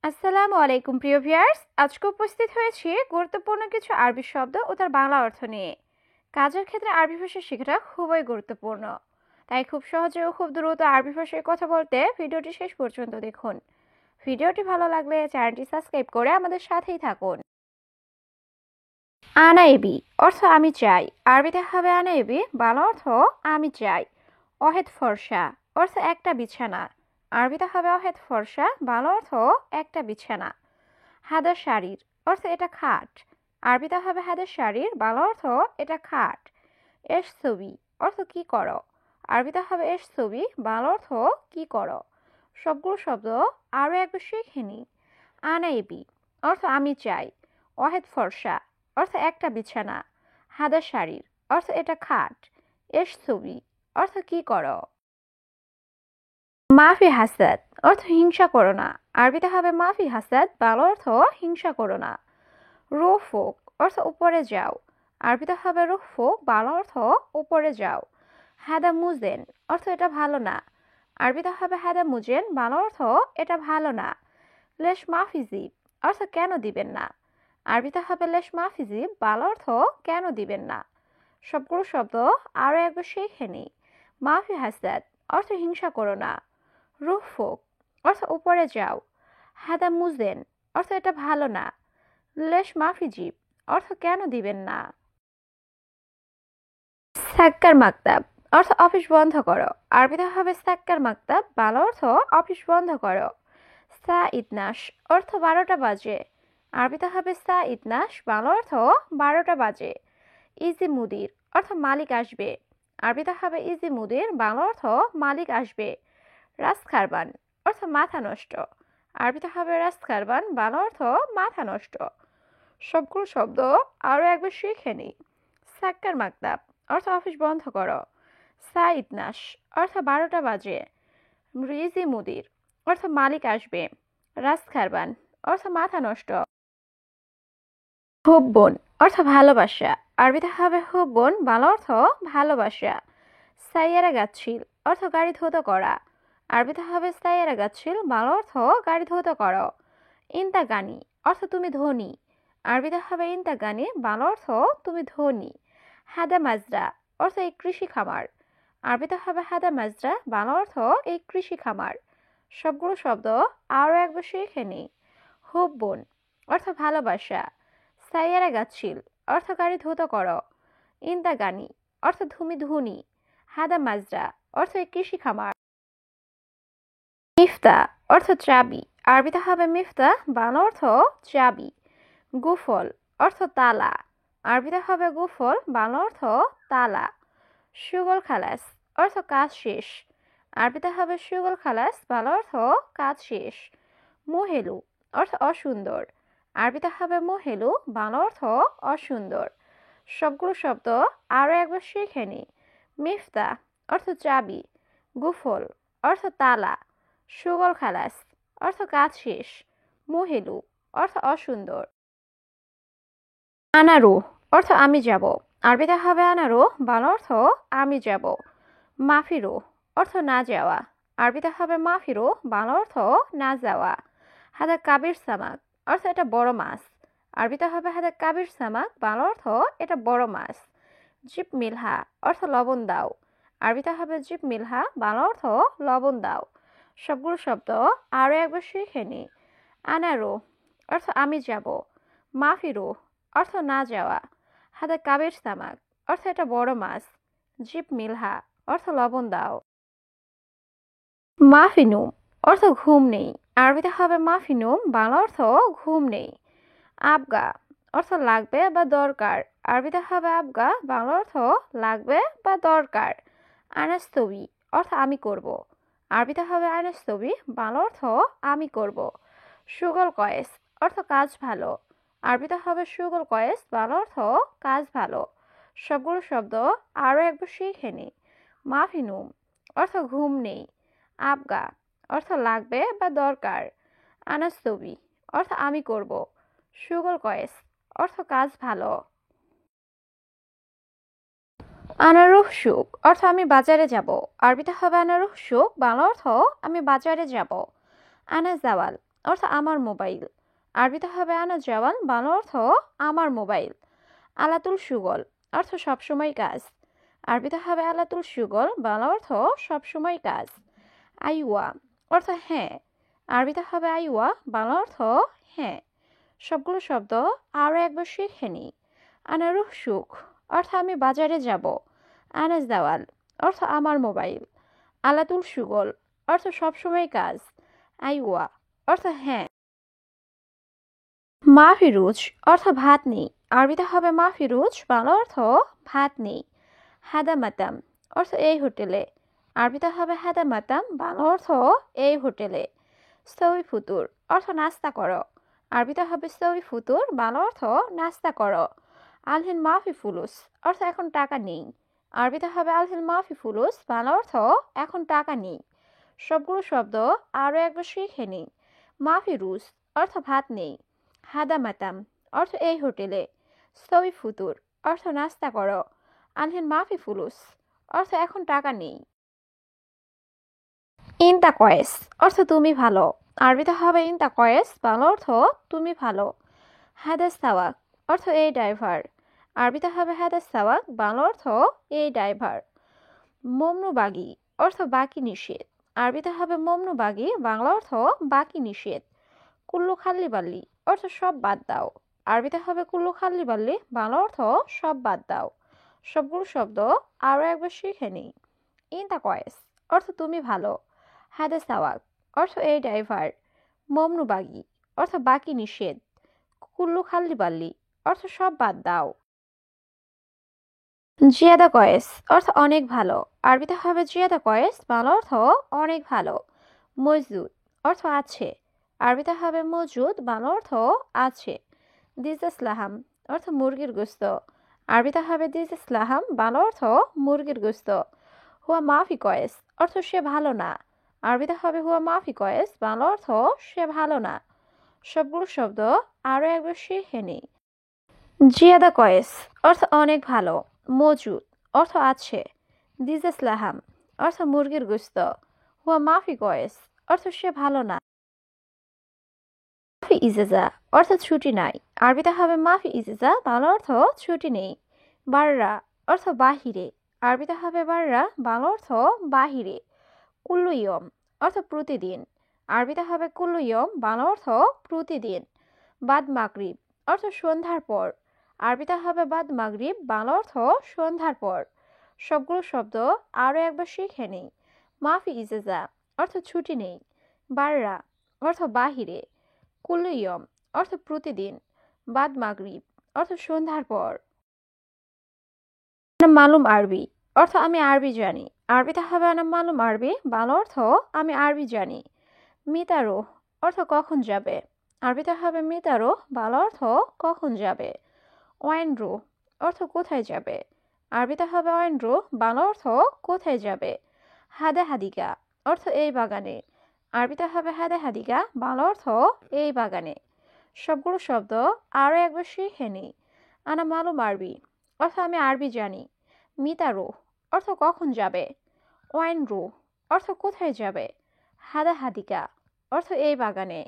আসসালামু আলাইকুম প্রিয় ভিউয়ার্স, আজকে উপস্থিত হয়েছি গুরুত্বপূর্ণ কিছু আরবি শব্দ ও তার বাংলা অর্থ নিয়ে। কাজের ক্ষেত্রে আরবি ভাষা শেখাটা খুবই গুরুত্বপূর্ণ, তাই খুব সহজে ও খুব দ্রুত আরবি ভাষায় কথা বলতে ভিডিওটি শেষ পর্যন্ত দেখুন। ভিডিওটি ভালো লাগলে চ্যানেলটি সাবস্ক্রাইব করে আমাদের সাথেই থাকুন। আনাইবি অর্থ আমি চাই। আরবিতে হবে আনাইবি, বাংলা অর্থ আমি চাই। অহেদ ফর্সা অর্থ একটা বিছানা। আরবিতে হবে অহেদ ফর্সা, বাংলা অর্থ একটা বিছানা। হাদা শাড়ির অর্থ এটা খাট। আরবিতে হবে হাদা শাড়ির, বাংলা অর্থ এটা খাট। এস ছবি অর্থ কি করো। আরবিতে হবে এস ছবি, বাংলা অর্থ কি করো। সবগুলো শব্দ আরও একবার শিখে নি। আনাইবি অর্থ আমি চাই। ওয়াহেদ ফর্সা অর্থ একটা বিছানা। হাদা শাড়ির অর্থ এটা খাট। এস ছবি অর্থ কি করো। মাফি হাসাদ অর্থ হিংসা করো না। আরবিতে হবে মাফি হাসাদ, বাংলা অর্থ হিংসা করো না। রুফুক অর্থ উপরে যাও। আরবিতে হবে রুফুক, বাংলা অর্থ উপরে যাও। হাদা মুজেন অর্থ এটা ভালো না। আরবিতে হবে হাদা মুজেন, বাংলা অর্থ এটা ভালো না। লেশ মাফিজিব অর্থ কেন দিবেন না। আরবিতে হবে লেশ মাফিজিব, বাংলা অর্থ কেন দিবেন না। সবগুলো শব্দ আরও একবার শিখে নিই। মাফি হাসাদ অর্থ হিংসা করো না। রুফুক অর্থ উপরে যাও। হাদা মুজেন অর্থ এটা ভালো না। লেশ মাফিজিব অর্থ কেন দিবেন না। সাক্কার মাকতাব অর্থ অফিস বন্ধ করো। আরবিতে হবে সাক্কার মাকতাব, বাংলা অর্থ অফিস বন্ধ করো। সা ইতনাশ অর্থ 12টা বাজে। আরবিতে হবে সা ইতনাশ, বাংলা অর্থ 12টা বাজে। ইজি মুদির অর্থ মালিক আসবে। আরবিতে হবে ইজি মুদির, বাংলা অর্থ মালিক আসবে। রাস খারবান অর্থ মাথা নষ্ট। আরবিতে হবে রাস খারবান, বাংলা অর্থ মাথা নষ্ট। সবগুলো শব্দ আরও একবার শিখে নিই। সাক্কার মাকতাব অর্থ অফিস বন্ধ করো। সা ইতনাশ অর্থ 12টা বাজে। রিজি মুদির অর্থ মালিক আসবে। রাস খারবান অর্থ মাথা নষ্ট। হুব্বন অর্থ ভালোবাসা। আরবিতে হবে হুব্বন, বাংলা অর্থ ভালোবাসা। সাইয়ারা গাচ্ছিল অর্থ গাড়ি ধৌত করা। আরবিতে হবে সাইয়ারা গাচ্ছিল, বাংলা অর্থ গাড়ি ধৌত করো। ইন্তা গানি অর্থ তুমি ধনী। আরবিতে হবে ইন্তা গানি, বাংলা অর্থ তুমি ধনী। হাদা মাজরা অর্থ এই কৃষি খামার। আরবিতে হবে হাদা মাজরা, বাংলা অর্থ এই কৃষি খামার। সবগুলো শব্দ আরও একবার শিখে নিই। হুব্বন অর্থ ভালোবাসা। সাইয়ারা গাচ্ছিল অর্থ গাড়ি ধৌত করো। ইন্তা গানি অর্থ তুমি ধনী। হাদা মাজরা অর্থ এই কৃষি খামার। মিফতা অর্থ চাবি। আরবিতে হবে মিফতা, বাংলা অর্থ চাবি। গুফল অর্থ তালা। আরবিতে হবে গুফল, বাংলা অর্থ তালা। সুগল খালাস অর্থ কাজ শেষ। আরবিতে হবে সুগল খালাস, বাংলা অর্থ কাজ শেষ। মোহেলু অর্থ অসুন্দর। আরবিতে হবে মোহেলু, বাংলা অর্থ অসুন্দর। সবগুলো শব্দ আরও একবার শিখে নিই। মিফতা অর্থ চাবি। গুফল অর্থ তালা। সুগল খালাস অর্থ কাজ শেষ। মোহেলু অর্থ অসুন্দর। আনারু অর্থ আমি যাব। আরবিতে হবে আনারু, বাংলা অর্থ আমি যাব। মাফিরু অর্থ না যাওয়া। আরবিতে হবে মাফিরু, বাংলা অর্থ না যাওয়া। হাদা কাবির সামাক অর্থ এটা বড় মাছ। আরবিতে হবে হাদা কাবির সামাক, বাংলা অর্থ এটা বড় মাছ। জিপ মিলহা অর্থ লবণ দাও। আরবিতে হবে জিপ মিলহা, বাংলা অর্থ লবণ দাও। সবগুলো শব্দ আরও একবার শিখে নি। আনারু অর্থ আমি যাব। মাফিরু অর্থ না যাওয়া। হাদা কাবির সামাক অর্থ এটা বড় মাছ। জিপ মিলহা অর্থ লবণ দাও। মাফিনুম অর্থ ঘুম নেই। আরবিতে হবে মাফিনুম, বাংলা অর্থ ঘুম নেই। আবগা অর্থ লাগবে বা দরকার। আরবিতে হবে আবগা, বাংলা অর্থ লাগবে বা দরকার। আনাস্তবি অর্থ আমি করব। আরবিতে হবে আনাস্তবি, বাংলা অর্থ আমি করব। সুগল কয়েস অর্থ কাজ ভালো। আরবিতে হবে সুগল কয়েস, বাংলা অর্থ কাজ ভালো। সবগুলো শব্দ আরও একবার শিখে নিই। মাফিনুম অর্থ ঘুম নেই। আবগা অর্থ লাগবে বা দরকার। আনাস্তবি অর্থ আমি করব। সুগল কয়েস অর্থ কাজ ভালো। আনারুহ সুক অর্থ আমি বাজারে যাব। আরবিতে হবে আনারুহ সুক, বাংলা অর্থ আমি বাজারে যাব। আনা জাওয়াল অর্থ আমার মোবাইল। আরবিতে হবে আনা জওয়ান, বাংলা অর্থ আমার মোবাইল। আলাতুল সুগল অর্থ সবসময় কাজ। আরবিতে হবে আলাতুল সুগল, বাংলা অর্থ সবসময় কাজ। আইওয়া অর্থ হ্যাঁ। আরবিতে হবে আইওয়া, বাংলা অর্থ হ্যাঁ। সবগুলো শব্দ আরও একবার শিখে নিই। আনারুহ সুখ অর্থ আমি বাজারে যাব। আনাজ দাওয়াল অর্থ আমার মোবাইল। আলাতুল সুগল অর্থ সবসময় কাজ। আইওয়া অর্থ হ্যাঁ। মাফিরুজ অর্থ ভাত নেই। আরবিতে হবে মাফিরুজ, বাংলা অর্থ ভাত নেই। হাদা মাতাম অর্থ এই হোটেলে। আরবিতে হবে হাদা মাতাম, বাংলা অর্থ এই হোটেলে। সৌই ফুতুর অর্থ নাস্তা করো। আরবিতে হবে সৌই ফুতুর, বাংলা অর্থ নাস্তা করো। আলহিন মাফি ফুলুস অর্থ এখন টাকা নেই। আরবিতে হবে আলহিন মাফি ফুলুস, বাংলা অর্থ এখন টাকা নেই। সবগুলো শব্দ আরও একবার শিখে নিই। মাফিরুজ অর্থ ভাত নেই। হাদা মাতাম অর্থ এই হোটেলে। সৌই ফুতুর অর্থ নাস্তা করো। আলহিন মাফি ফুলুস অর্থ এখন টাকা নেই। ইনতা কয়েস অর্থ তুমি ভালো। আরবিতে হবে ইনতা কয়েস, বাংলা অর্থ তুমি ভালো। হাদাস সাওয়াক অর্থ এই ড্রাইভার। আরবিতে হবে হাদাস সাওয়াক, বাংলা অর্থ এই ড্রাইভার। মমনু বাগি অর্থ বাকি নিষেধ। আরবিতে হবে মমনু বাগি, বাংলা অর্থ বাকি নিষেধ। কুল্লু খাল্লি বাল্লি অর্থ সব বাদ দাও। আরবিতে হবে কুল্লু খাল্লি বাল্লি, বাংলা অর্থ সব বাদ দাও। সবগুলো শব্দ আরও একবার শিখে নিই। ইনতা কয়েস অর্থ তুমি ভালো। হাদা সাওয়াক অর্থ এই ড্রাইভার। মমনু বাগি অর্থ বাকি নিষেধ। কুল্লু খাল্লি বাল্লি অর্থ সব বাদ দাও। জিয়াদা কয়েস অর্থ অনেক ভালো। আরবিতে হবে জিয়াদা কয়েস, বাংলা অর্থ অনেক ভালো। মজদুদ অর্থ আছে। আরবিতে হবে মজুদ, বাংলা অর্থ আছে। দিজাস লাহাম অর্থ মুরগির গোস্ত। আরবিতে হবে দিজাস লাহাম, বাংলা অর্থ মুরগির গোস্ত। হুয়া মাফি কয়েস অর্থ সে ভালো না। আরবিতে হবে হুয়া মাফি কয়েস, বাংলা অর্থ সে ভালো না। সবগুলো শব্দ আরও একবার শিখে নিই। জিয়াদা কয়েস অর্থ অনেক ভালো। মজুদ অর্থ আছে। দিজাস লাহাম অর্থ মুরগির গোস্ত। হুয়া মাফি কয়েস অর্থ সে ভালো না। মাফি ইজেজা অর্থ ছুটি নাই। আরবিতে হবে মাফি ইজেজা, বাংলা অর্থ ছুটি নেই। বাররা অর্থ বাহিরে। আরবিতে হবে বাররা, বাংলা অর্থ বাহিরে। কুল্লু ইয়ম অর্থ প্রতিদিন। আরবিতে হবে কুল্লু ইয়ম, বাংলা অর্থ প্রতিদিন। বাদ মাগরিব অর্থ সন্ধ্যার পর। আরবিতে হবে বাদ মাগরিব, বাংলা অর্থ সন্ধ্যার পর। সবগুলো শব্দ আরও একবার শিখে নিই। মাফি ইজেজা অর্থ ছুটি নেই। বাররা অর্থ বাহিরে। কুল্লু ইয়ম অর্থ প্রতিদিন। বাদ মাগরিব অর্থ সন্ধ্যার পর। মালুম আরবি অর্থ আমি আরবি জানি। আরবিতে হবে আনা মালুম আরবি, বাংলা অর্থ আমি আরবি জানি। মিতারো অর্থ কখন যাবে। আরবিতে হবে মিতারো, বাংলা অর্থ কখন যাবে। ওয়াইনরো অর্থ কোথায় যাবে। আরবিতে হবে ওয়াইনরো, বাংলা অর্থ কোথায় যাবে। হাদা হাদিকা অর্থ এই বাগানে। আরবিতে হবে হাদা হাদিকা, বাংলা অর্থ এই বাগানে। সবগুলো শব্দ আরও একবার শিখে নিই। আনা মালুম আরবি অর্থ আমি আরবি জানি। মিতারো অর্থ কখন যাবে। ওয়াইনরো অর্থ কোথায় যাবে। হাদা হাদিকা অর্থ এই বাগানে।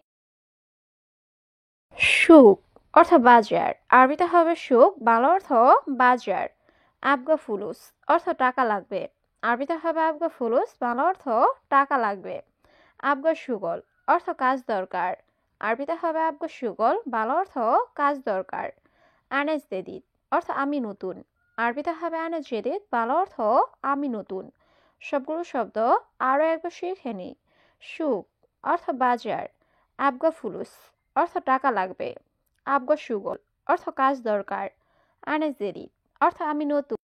সুক অর্থ বাজার। আরবিতে হবে সুক, বাংলা অর্থ বাজার। আবগা ফুলুস অর্থ টাকা লাগবে। আরবিতে হবে আবগা ফুলুস, বাংলা অর্থ টাকা লাগবে। আবগা সুগল অর্থ কাজ দরকার। আরবিতে হবে আবগা সুগল, বাংলা অর্থ কাজ দরকার। আনেজ দেদিত অর্থ আমি নতুন। আরবিতে হবে আনেজ জেদিদ, বাংলা অর্থ আমি নতুন। সবগুলো শব্দ আরও একবার শিখে নিই। সুক অর্থ বাজার। আবগা ফুলুস অর্থ টাকা লাগবে। আবগা সুগল অর্থ কাজ দরকার। আনেজ দেদিত অর্থ আমি নতুন।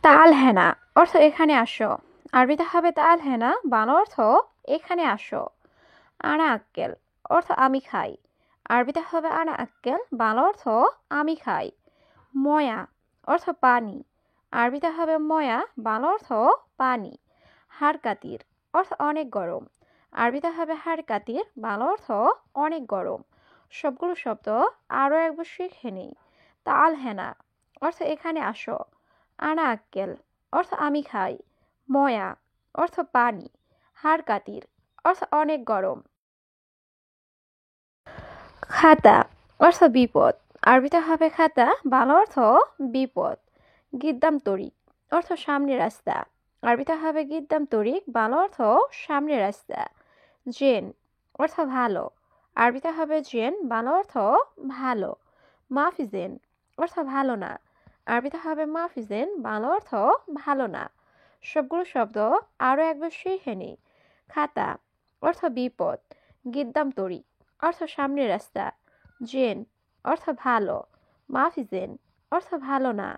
তাল হেনা অর্থ এখানে আসো। আরবিতে হবে তাল হেনা, বাংলা অর্থ এখানে আসো। আনা আক্কেল অর্থ আমি খাই। আরবিতে হবে আনা আক্কেল, বাংলা অর্থ আমি খাই। ময়া অর্থ পানি। আরবিতে হবে ময়া, বাংলা অর্থ পানি। হাড় কাতির অর্থ অনেক গরম। আরবিতে হবে হাড় কাতির, বাংলা অর্থ অনেক গরম। সবগুলো শব্দ আরও একবার শিখে নিই। তাল হেনা অর্থ এখানে আসো। আনা আক্কেল অর্থ আমি খাই। ময়া অর্থ পানি। হাড় কাতির অর্থ অনেক গরম। খাতা অর্থ বিপদ, আরবিতে হবে খাতা, বাংলা অর্থ বিপদ। গিদ্দাম তরিক অর্থ সামনে রাস্তা, আরবিতে হবে গিদ্দাম তরিক, বাংলা অর্থ সামনে রাস্তা। জেন অর্থ ভালো, আরবিতে হবে জেন, বাংলা অর্থ ভালো। মাফিজেন অর্থ ভালো না, আরবিতে হবে মাফিজেন, বাংলা অর্থ ভালো না। সবগুলো শব্দ আরও একবার শিখে নিই। খাতা অর্থ বিপদ, গিদ্দাম তরিক অর্থ সামনের রাস্তা, জেন অর্থ ভালো, মাফিজেন অর্থ ভালো না।